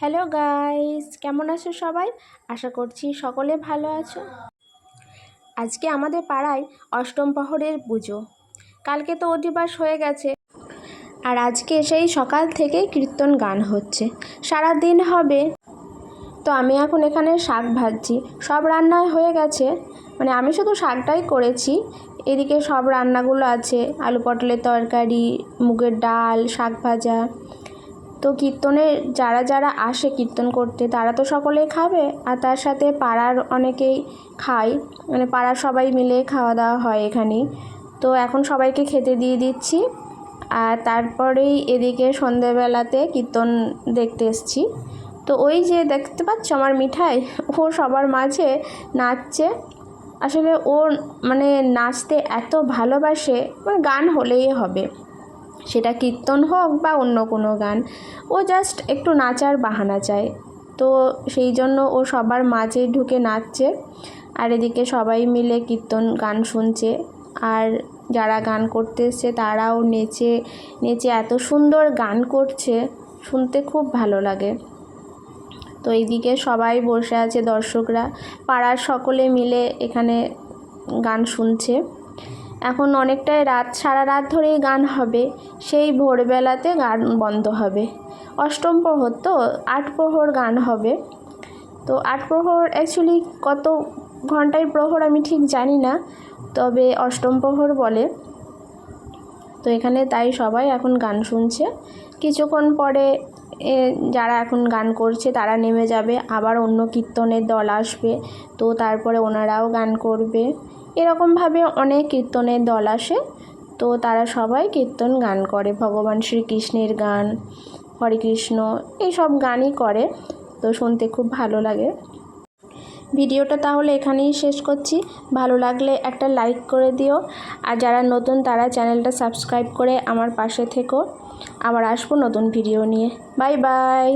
Hello guys, কেমন আছো সবাই? আশা করছি সকলে ভালো আছো। আজকে আমাদের পাড়ায় অষ্টম প্রহরের পুজো। কালকে তো অধিবাস হয়ে গেছে, আর আজকে সেই সকাল থেকেই কীর্তন গান হচ্ছে, সারা দিন হবে। তো আমি এখন এখানে শাক ভাজছি। সব রান্না হয়ে গেছে, মানে আমি শুধু শাকটাই করেছি। এদিকে সব রান্নাগুলো আছে, আলু পটলের তরকারি, মুগের ডাল, শাক ভাজা। তো কীর্তনে যারা যারা আসে কীর্তন করতে তারা তো সকলেই খাবে, আর তার সাথে পাড়ার অনেকেই খায়, মানে পাড়ার সবাই মিলে খাওয়া দাওয়া হয় এখানেই। তো এখন সবাইকে খেতে দিয়ে দিচ্ছি, আর তারপরেই এদিকে সন্ধেবেলাতে কীর্তন দেখতে এসেছি। তো ওই যে দেখতে পাচ্ছ আমার মিঠাই, ও সবার মাঝে নাচছে। আসলে ও মানে নাচতে এত ভালোবাসে, মানে গান হলেই হবে, সেটা কীর্তন হোক বা অন্য কোনো গান, ও জাস্ট একটু নাচার বাহানা চায়। তো সেই জন্য ও সবার মাঝে ঢুকে নাচছে, আর এদিকে সবাই মিলে কীর্তন গান শুনছে। আর যারা গান করতে এসছে তারাও নেচে নেচে এত সুন্দর গান করছে, শুনতে খুব ভালো লাগে। তো এইদিকে সবাই বসে আছে, দর্শকরা পাড়ার সকলে মিলে এখানে গান শুনছে। এখন অনেকটাই রাত, সারা রাত ধরেই গান হবে, সেই ভোরবেলাতে গান বন্ধ হবে। অষ্টম প্রহর তো 8 প্রহর গান হবে। তো 8 প্রহর অ্যাকচুয়ালি কত ঘন্টায় প্রহর আমি ঠিক জানি না, তবে অষ্টম প্রহর বলে। তো এখানে তাই সবাই এখন গান শুনছে। কিছুক্ষণ পরে যারা এখন গান করছে তারা নেমে যাবে, আবার অন্য কীর্তনের দল আসবে, তো তারপরে ওনারাও গান করবে। এরকমভাবে অনেক কীর্তনের দল আসে, তো তারা সবাই কীর্তন গান করে, ভগবান শ্রীকৃষ্ণের গান, হরে কৃষ্ণ, এইসব গানই করে। তো শুনতে খুব ভালো লাগে। ভিডিওটা তাহলে এখানেই শেষ করছি। ভালো লাগলে একটা লাইক করে দিও, আর যারা নতুন তারা চ্যানেলটা সাবস্ক্রাইব করে আমার পাশে থেকো। আবার আসবো নতুন ভিডিও নিয়ে। Bye bye.